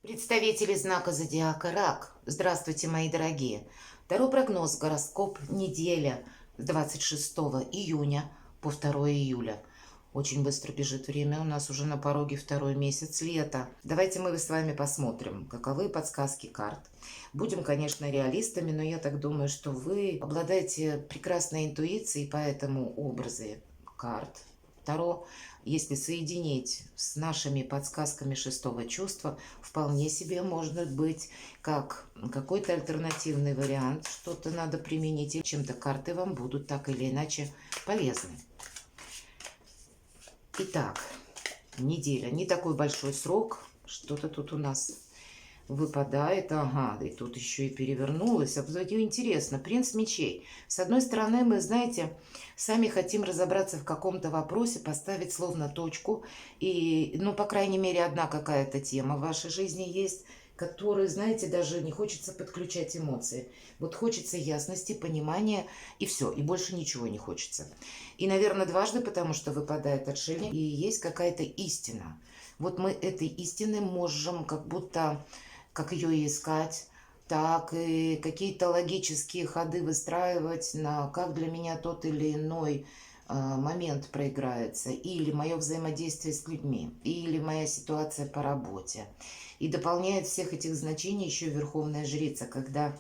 Представители знака зодиака Рак. Здравствуйте, мои дорогие. Таро прогноз, гороскоп, неделя с 26 июня по 2 июля. Очень быстро бежит время, у нас уже на пороге второй месяц лета. Давайте мы с вами посмотрим, каковы подсказки карт. Будем, конечно, реалистами, но я так думаю, что вы обладаете прекрасной интуицией, поэтому образы карт Таро, если соединить с нашими подсказками шестого чувства, вполне себе может быть как какой-то альтернативный вариант, что-то надо применить, и чем-то карты вам будут так или иначе полезны. Итак, неделя, не такой большой срок, что-то тут у нас выпадает, ага, и тут еще и перевернулось. А интересно, принц мечей. С одной стороны, мы, знаете, сами хотим разобраться в каком-то вопросе, поставить словно точку. И, ну, по крайней мере, одна какая-то тема в вашей жизни есть, которую, знаете, даже не хочется подключать эмоции. Вот хочется ясности, понимания, и все, и больше ничего не хочется. И, наверное, дважды, потому что выпадает отшельник, и есть какая-то истина. Вот мы этой истины можем как будто, как ее искать, так и какие-то логические ходы выстраивать, на как для меня тот или иной момент проиграется, или мое взаимодействие с людьми, или моя ситуация по работе. И дополняет всех этих значений еще Верховная Жрица, когда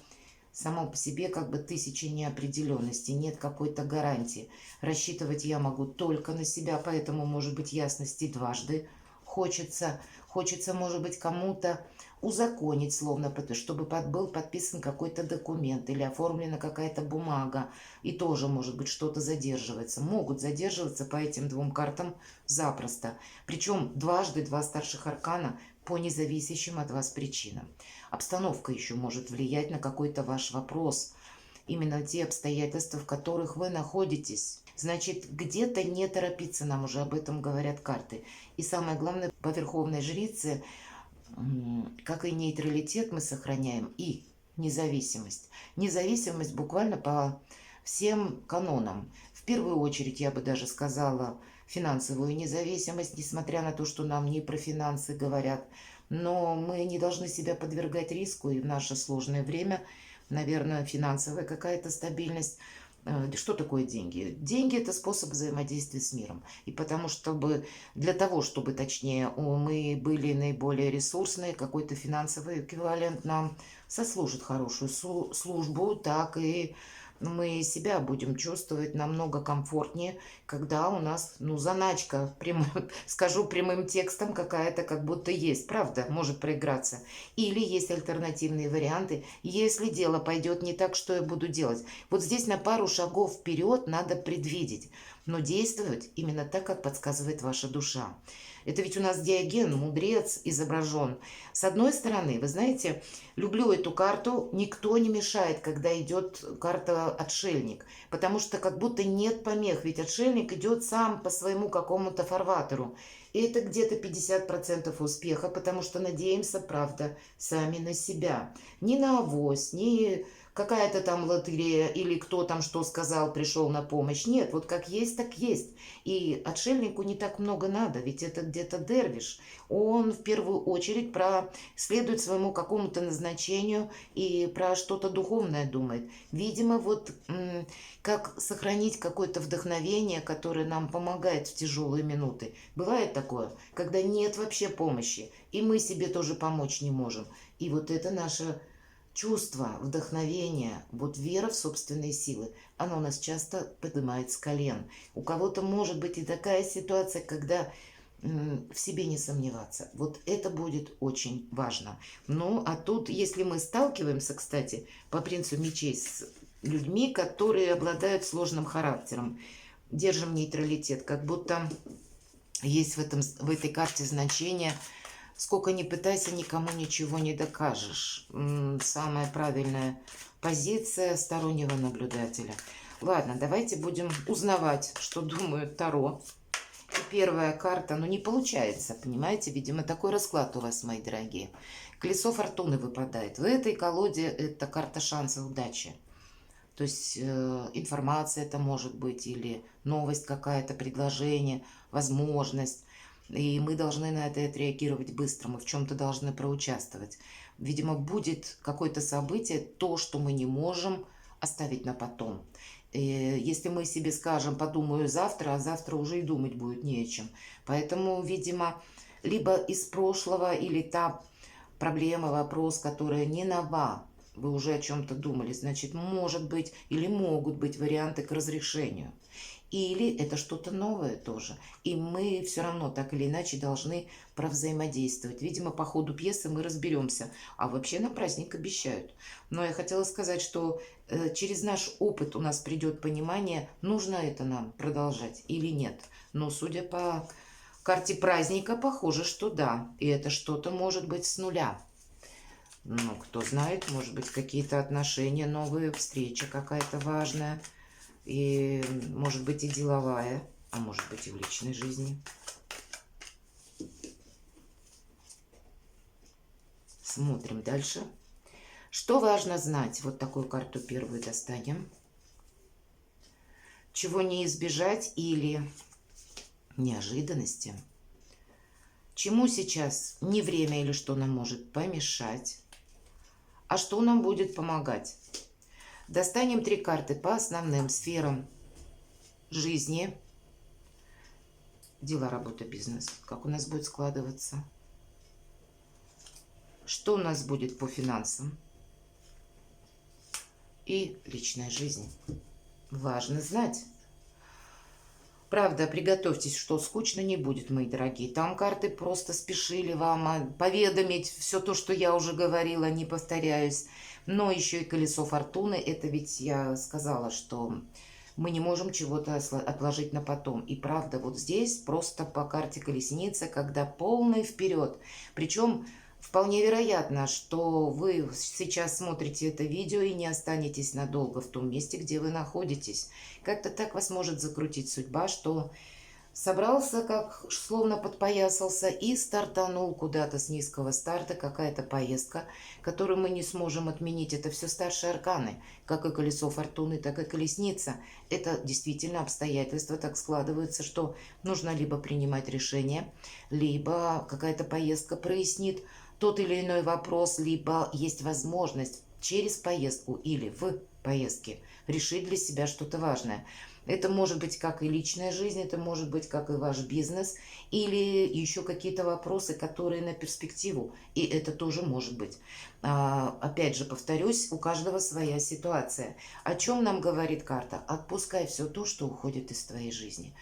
само по себе как бы тысяча неопределенностей, нет какой-то гарантии. Рассчитывать я могу только на себя, поэтому, может быть, ясности дважды хочется. Хочется, может быть, кому-то узаконить, словно, чтобы был подписан какой-то документ или оформлена какая-то бумага, и тоже, может быть, что-то задерживается. Могут задерживаться по этим двум картам запросто. Причем дважды два старших аркана по независящим от вас причинам. Обстановка еще может влиять на какой-то ваш вопрос. Именно те обстоятельства, в которых вы находитесь. Значит, где-то не торопиться, нам уже об этом говорят карты. И самое главное, по Верховной Жрице, как и нейтралитет мы сохраняем, и независимость. Независимость буквально по всем канонам. В первую очередь, я бы даже сказала, финансовую независимость, несмотря на то, что нам не про финансы говорят. Но мы не должны себя подвергать риску, и в наше сложное время, наверное, финансовая какая-то стабильность. Что такое деньги? Деньги – это способ взаимодействия с миром. И потому чтобы, для того, чтобы, точнее, мы были наиболее ресурсные, какой-то финансовый эквивалент нам сослужит хорошую службу, так и мы себя будем чувствовать намного комфортнее, когда у нас, ну, заначка, скажу прямым текстом, какая-то как будто есть, правда, может проиграться. Или есть альтернативные варианты, если дело пойдет не так, что я буду делать. Вот здесь на пару шагов вперед надо предвидеть, но действовать именно так, как подсказывает ваша душа. Это ведь у нас Диоген, мудрец изображен. С одной стороны, вы знаете, люблю эту карту, никто не мешает, когда идет карта отшельник, потому что как будто нет помех, ведь отшельник идет сам по своему какому-то фарватеру. И это где-то 50% успеха, потому что надеемся, правда, сами на себя. Не на авось, не какая-то там лотерея или кто там что сказал, пришел на помощь. Нет, вот как есть, так есть. И отшельнику не так много надо, ведь это где-то дервиш. Он в первую очередь следует своему какому-то назначению и про что-то духовное думает. Видимо, вот как сохранить какое-то вдохновение, которое нам помогает в тяжелые минуты. Бывает такое, когда нет вообще помощи, и мы себе тоже помочь не можем. И вот это наше чувство, вдохновение, вот вера в собственные силы, она у нас часто поднимает с колен. У кого-то может быть и такая ситуация, когда в себе не сомневаться. Вот это будет очень важно. Ну, а тут, если мы сталкиваемся, кстати, по принцу мечей с людьми, которые обладают сложным характером, держим нейтралитет, как будто есть в этой карте значение: сколько ни пытайся, никому ничего не докажешь. Самая правильная позиция стороннего наблюдателя. Ладно, давайте будем узнавать, что думают Таро. И первая карта, ну не получается, понимаете, видимо, такой расклад у вас, мои дорогие. Колесо фортуны выпадает. В этой колоде это карта шанса, удачи. То есть информация это может быть, или новость какая-то, предложение, возможность. и мы должны на это отреагировать быстро, мы в чем-то должны проучаствовать. Видимо, будет какое-то событие, то, что мы не можем оставить на потом. Если мы себе скажем, подумаю завтра, а завтра уже и думать будет не о чем. Поэтому, видимо, либо из прошлого, или та проблема, вопрос, которая не нова, вы уже о чем-то думали, значит, может быть или могут быть варианты к разрешению. Или это что-то новое тоже. И мы все равно так или иначе должны провзаимодействовать. Видимо, по ходу пьесы мы разберемся. А вообще на праздник обещают. Но я хотела сказать, что через наш опыт у нас придет понимание, нужно это нам продолжать или нет. Но судя по карте праздника, похоже, что да. И это что-то может быть с нуля. Ну, кто знает, может быть, какие-то отношения новые, встреча какая-то важная. И может быть и деловая, а может быть и в личной жизни. Смотрим дальше. Что важно знать? Вот такую карту первую достанем. Чего не избежать или неожиданности. Чему сейчас не время или что нам может помешать. А что нам будет помогать. Достанем 3 карты по основным сферам жизни. Дела, работа, бизнес. Как у нас будет складываться. Что у нас будет по финансам. И личная жизнь. Важно знать. Правда, приготовьтесь, что скучно не будет, мои дорогие. Там карты просто спешили вам поведомить все то, что я уже говорила, не повторяюсь. Но еще и колесо фортуны. Это ведь я сказала, что мы не можем чего-то отложить на потом. И правда, вот здесь просто по карте колесница, когда полный вперед. Причем вполне вероятно, что вы сейчас смотрите это видео и не останетесь надолго в том месте, где вы находитесь. Как-то так вас может закрутить судьба, что собрался, как словно подпоясался, и стартанул куда-то с низкого старта, какая-то поездка, которую мы не сможем отменить. Это все старшие арканы, как и колесо фортуны, так и колесница. Это действительно обстоятельства так складываются, что нужно либо принимать решение, либо какая-то поездка прояснит тот или иной вопрос, либо есть возможность через поездку или в поездке решить для себя что-то важное. Это может быть как и личная жизнь, это может быть как и ваш бизнес, или еще какие-то вопросы, которые на перспективу. И это тоже может быть. Опять же, повторюсь, у каждого своя ситуация. О чем нам говорит карта? Отпускай все то, что уходит из твоей жизни.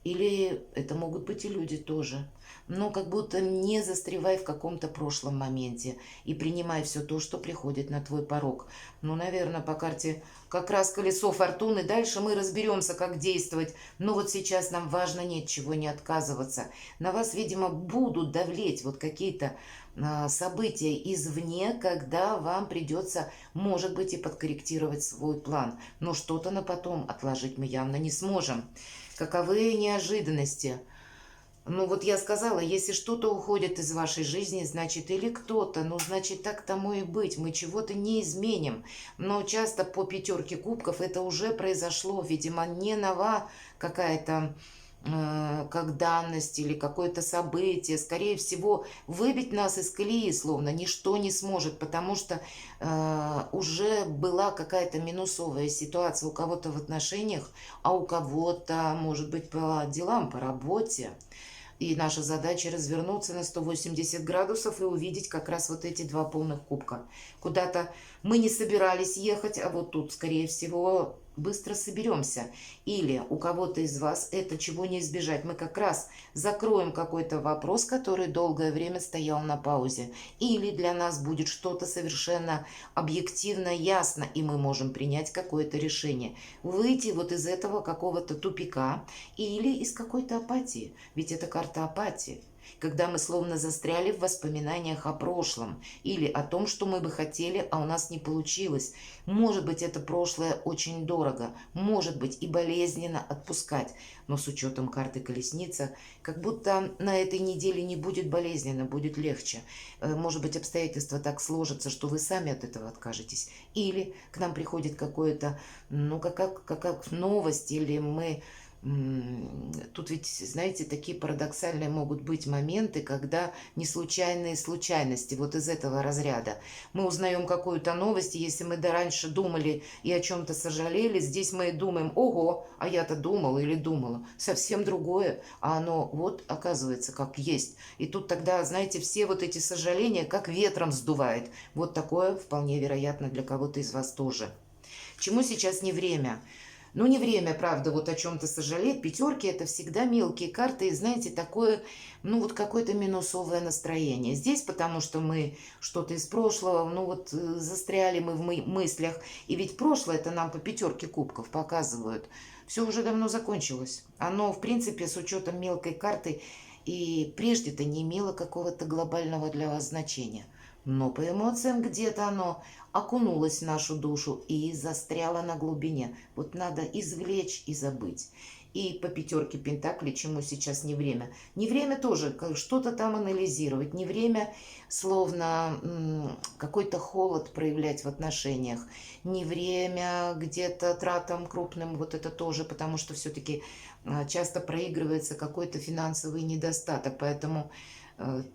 Или это могут быть и люди тоже. Но как будто не застревай в каком-то прошлом моменте и принимай все то, что приходит на твой порог. Ну, наверное, по карте как раз колесо фортуны. Дальше мы разберемся, как действовать. Но вот сейчас нам важно ни от чего не отказываться. На вас, видимо, будут давлеть вот какие-то события извне, когда вам придется, может быть, и подкорректировать свой план. Но что-то на потом отложить мы явно не сможем. Каковы неожиданности? Ну вот я сказала, если что-то уходит из вашей жизни, значит или кто-то, ну значит так тому и быть, мы чего-то не изменим. Но часто по 5 кубков это уже произошло, видимо, не нова какая-то, как данность или какое-то событие. Скорее всего, выбить нас из колеи словно ничто не сможет, потому что уже была какая-то минусовая ситуация у кого-то в отношениях, а у кого-то, может быть, по делам, по работе. И наша задача развернуться на 180 градусов и увидеть как раз вот эти 2 полных кубка. Куда-то мы не собирались ехать, а вот тут, скорее всего, быстро соберемся. Или у кого-то из вас это чего не избежать. Мы как раз закроем какой-то вопрос, который долгое время стоял на паузе. Или для нас будет что-то совершенно объективно ясно, и мы можем принять какое-то решение. Выйти вот из этого какого-то тупика или из какой-то апатии. Ведь это карта апатии. Когда мы словно застряли в воспоминаниях о прошлом или о том, что мы бы хотели, а у нас не получилось. Может быть, это прошлое очень дорого, может быть и болезненно отпускать, но с учетом карты колесница, как будто на этой неделе не будет болезненно, будет легче. Может быть, обстоятельства так сложатся, что вы сами от этого откажетесь. Или к нам приходит какое-то, ну, как новость, или мы Тут ведь, знаете, такие парадоксальные могут быть моменты, когда не случайные случайности, вот из этого разряда. Мы узнаем какую-то новость, и если мы до раньше думали и о чем-то сожалели, здесь мы думаем, ого, а я-то думал или думала, совсем другое, а оно вот оказывается как есть. И тут тогда, знаете, все вот эти сожаления как ветром сдувает. Вот такое вполне вероятно для кого-то из вас тоже. Чему сейчас не время? Ну, не время, правда, вот о чем-то сожалеть. Пятерки это всегда мелкие карты, и, знаете, такое, ну, вот какое-то минусовое настроение. Здесь потому, что мы что-то из прошлого, ну, вот застряли мы в мыслях. И ведь прошлое это нам по пятерке кубков показывают. Все уже давно закончилось. Оно, в принципе, с учетом мелкой карты, и прежде-то не имело какого-то глобального для вас значения. Но по эмоциям где-то оно окунулась в нашу душу и застряла на глубине. Вот надо извлечь и забыть. И по пятерке пентаклей, чему сейчас не время. Не время тоже что-то там анализировать, не время словно какой-то холод проявлять в отношениях, не время где-то тратам крупным, вот это тоже, потому что все-таки часто проигрывается какой-то финансовый недостаток, поэтому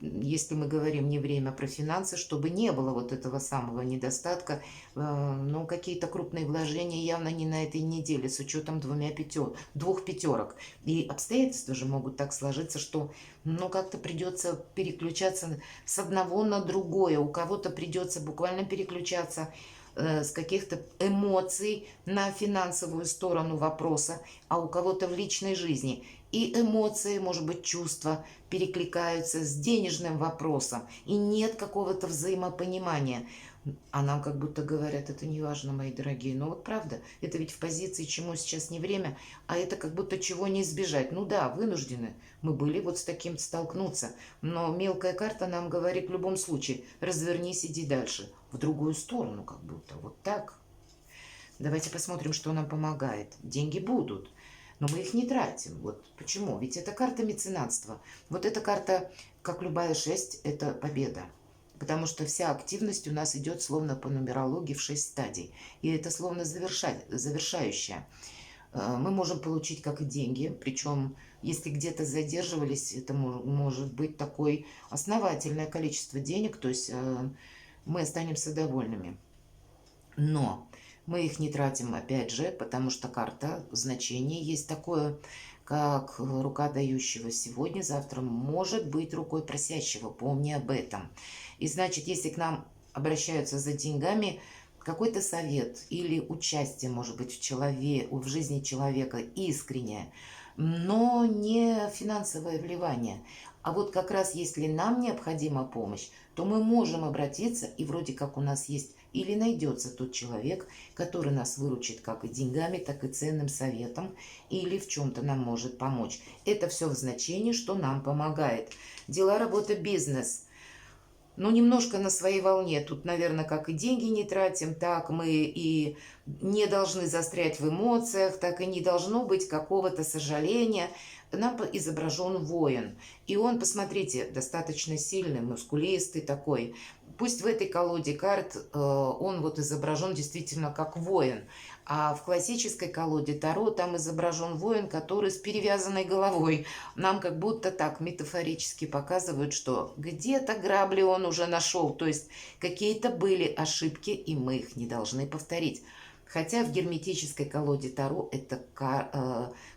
если мы говорим не время про финансы, чтобы не было вот этого самого недостатка, ну, какие-то крупные вложения явно не на этой неделе, с учетом двух пятерок. И обстоятельства же могут так сложиться, что, ну, как-то придется переключаться с одного на другое. У кого-то придется буквально переключаться с каких-то эмоций на финансовую сторону вопроса, а у кого-то в личной жизни. И эмоции, может быть, чувства перекликаются с денежным вопросом, и нет какого-то взаимопонимания. А нам как будто говорят, это не важно, мои дорогие. Но вот правда, это ведь в позиции, чему сейчас не время, а это как будто чего не избежать. Ну да, вынуждены мы были вот с таким столкнуться. Но мелкая карта нам говорит в любом случае, развернись, иди дальше. В другую сторону как будто, вот так. Давайте посмотрим, что нам помогает. Деньги будут, но мы их не тратим. Вот почему? Ведь это карта меценатства. Вот эта карта, как любая 6, это победа. Потому что вся активность у нас идет словно по нумерологии в 6 стадий. И это словно завершающая. Мы можем получить как и деньги, причем если где-то задерживались, это может быть такое основательное количество денег, то есть мы останемся довольными. Но мы их не тратим, опять же, потому что карта, значение есть такое, как рука дающего сегодня, завтра может быть рукой просящего. Помни об этом. И значит, если к нам обращаются за деньгами, какой-то совет или участие, может быть, в жизни человека искреннее, но не финансовое вливание. А вот как раз если нам необходима помощь, то мы можем обратиться, и вроде как у нас есть или найдется тот человек, который нас выручит как и деньгами, так и ценным советом, или в чем-то нам может помочь. Это все в значении, что нам помогает. Дела, работа, бизнес. Ну, немножко на своей волне. Тут, наверное, как и деньги не тратим, так мы и не должны застрять в эмоциях, так и не должно быть какого-то сожаления. Нам изображен воин. И он, посмотрите, достаточно сильный, мускулистый такой. Пусть в этой колоде карт он вот изображен действительно как воин. А в классической колоде Таро там изображен воин, который с перевязанной головой. Нам как будто так метафорически показывают, что где-то грабли он уже нашел. То есть какие-то были ошибки, и мы их не должны повторить. Хотя в герметической колоде Таро эта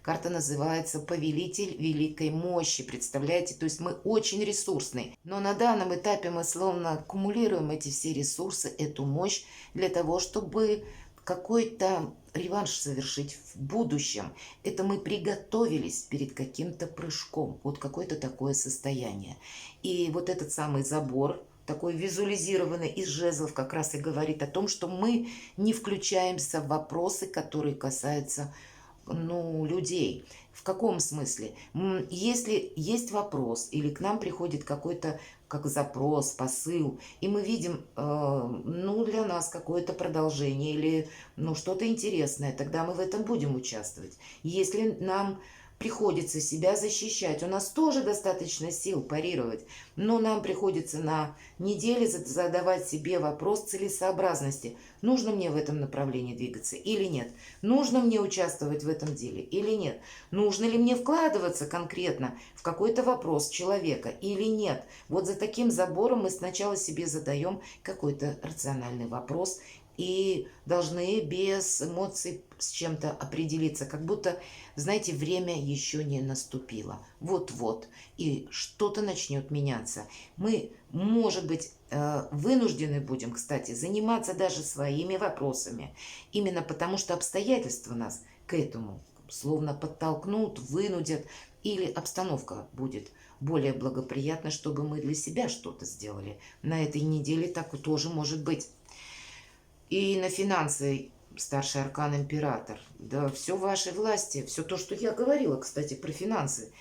карта называется «Повелитель великой мощи». Представляете? То есть мы очень ресурсные. Но на данном этапе мы словно аккумулируем эти все ресурсы, эту мощь для того, чтобы какой-то реванш совершить в будущем. Это мы приготовились перед каким-то прыжком. Вот какое-то такое состояние. И вот этот самый забор, такой визуализированный из жезлов, как раз и говорит о том, что мы не включаемся в вопросы, которые касаются, ну, людей. В каком смысле? Если есть вопрос или к нам приходит какой-то как запрос, посыл, и мы видим, ну, для нас какое-то продолжение или, ну, что-то интересное, тогда мы в этом будем участвовать. Если нам приходится себя защищать. У нас тоже достаточно сил парировать, но нам приходится на неделе задавать себе вопрос целесообразности. Нужно мне в этом направлении двигаться или нет? Нужно мне участвовать в этом деле или нет? Нужно ли мне вкладываться конкретно в какой-то вопрос человека или нет? Вот за таким забором мы сначала себе задаем какой-то рациональный вопрос и должны без эмоций с чем-то определиться, как будто, знаете, время еще не наступило. Вот-вот, и что-то начнет меняться. Мы, может быть, вынуждены будем, кстати, заниматься даже своими вопросами, именно потому что обстоятельства нас к этому словно подтолкнут, вынудят, или обстановка будет более благоприятна, чтобы мы для себя что-то сделали. На этой неделе так тоже может быть. И на финансы старший аркан император. Да, все в вашей власти. Все то, что я говорила, кстати, про финансы.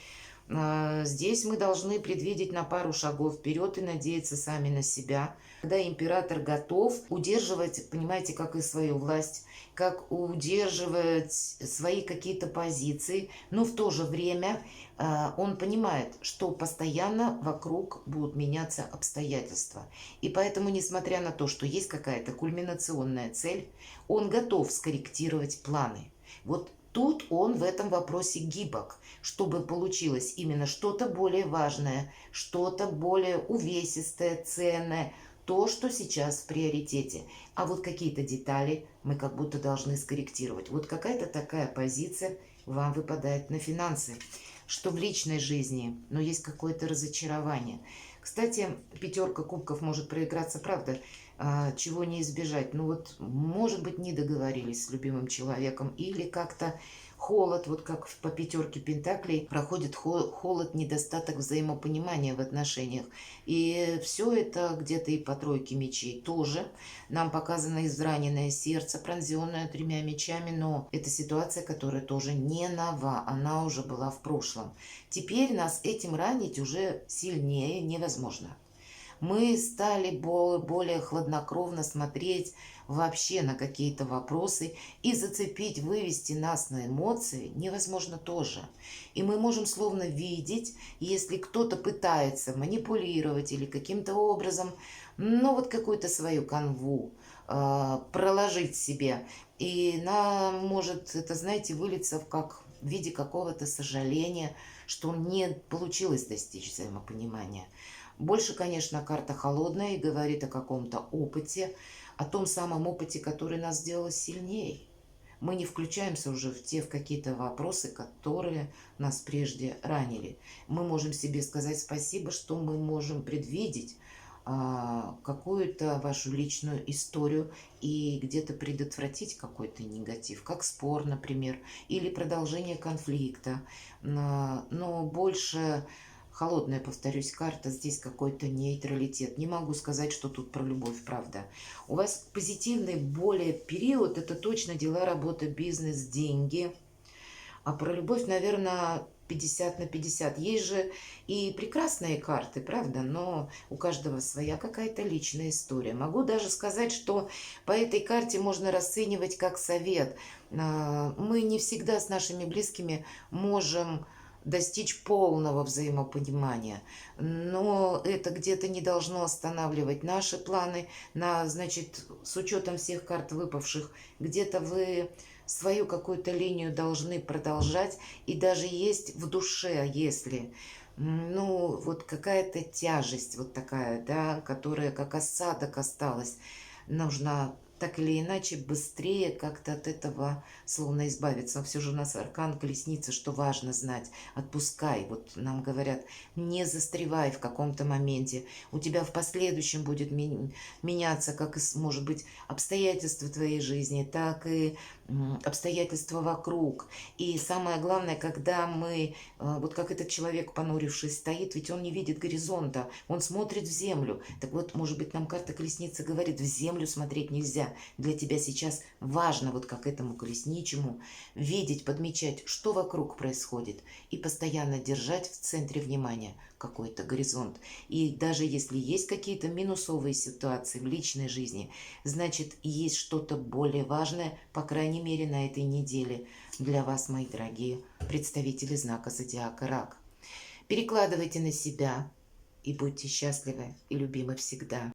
Здесь мы должны предвидеть на пару шагов вперед и надеяться сами на себя. Когда император готов удерживать, понимаете, как и свою власть, как удерживать свои какие-то позиции, но в то же время он понимает, что постоянно вокруг будут меняться обстоятельства. И поэтому, несмотря на то, что есть какая-то кульминационная цель, он готов скорректировать планы. Вот тут он в этом вопросе гибок, чтобы получилось именно что-то более важное, что-то более увесистое, ценное, то, что сейчас в приоритете. А вот какие-то детали мы как будто должны скорректировать. Вот какая-то такая позиция вам выпадает на финансы, что в личной жизни, но есть какое-то разочарование. Кстати, пятерка кубков может проиграться, правда, чего не избежать. Ну вот, может быть, не договорились с любимым человеком или как-то холод, вот как по пятерке пентаклей, проходит холод, недостаток взаимопонимания в отношениях. И все это где-то и по тройке мечей тоже. Нам показано израненное сердце, пронзенное 3 мечами, но это ситуация, которая тоже не нова, она уже была в прошлом. Теперь нас этим ранить уже сильнее невозможно. Мы стали более хладнокровно смотреть вообще на какие-то вопросы, и зацепить, вывести нас на эмоции невозможно тоже. И мы можем словно видеть, если кто-то пытается манипулировать или каким-то образом, ну вот какую-то свою канву проложить себе. И нам может это, знаете, вылиться в виде какого-то сожаления, что не получилось достичь взаимопонимания. Больше, конечно, карта холодная и говорит о каком-то опыте, о том самом опыте, который нас сделал сильнее. Мы не включаемся уже в какие-то вопросы, которые нас прежде ранили. Мы можем себе сказать спасибо, что мы можем предвидеть какую-то вашу личную историю и где-то предотвратить какой-то негатив, как спор, например, или продолжение конфликта. Но больше холодная, повторюсь, карта, здесь какой-то нейтралитет. Не могу сказать, что тут про любовь, правда. У вас позитивный более период, это точно дела, работа, бизнес, деньги. А про любовь, наверное, 50/50. Есть же и прекрасные карты, правда, но у каждого своя какая-то личная история. Могу даже сказать, что по этой карте можно расценивать как совет. Мы не всегда с нашими близкими можем достичь полного взаимопонимания. Но это где-то не должно останавливать наши планы. Значит, с учетом всех карт выпавших, где-то вы свою какую-то линию должны продолжать. И даже есть в душе, если ну, вот какая-то тяжесть вот такая, да, которая как осадок осталась, нужно так или иначе быстрее как-то от этого словно избавиться. Но все же у нас аркан колесница, что важно знать. Отпускай. Вот нам говорят, не застревай в каком-то моменте. У тебя в последующем будет меняться, как, может быть, обстоятельства твоей жизни, так и обстоятельства вокруг. И самое главное, когда мы, вот как этот человек, понурившись, стоит, ведь он не видит горизонта, он смотрит в землю. Так вот, может быть, нам карта колесницы говорит, в землю смотреть нельзя. Для тебя сейчас важно, вот как этому колесничему, видеть, подмечать, что вокруг происходит, и постоянно держать в центре внимания какой-то горизонт. И даже если есть какие-то минусовые ситуации в личной жизни, значит, есть что-то более важное, по крайней крайней мере, на этой неделе для вас, мои дорогие представители знака зодиака Рак. Перекладывайте на себя и будьте счастливы и любимы всегда.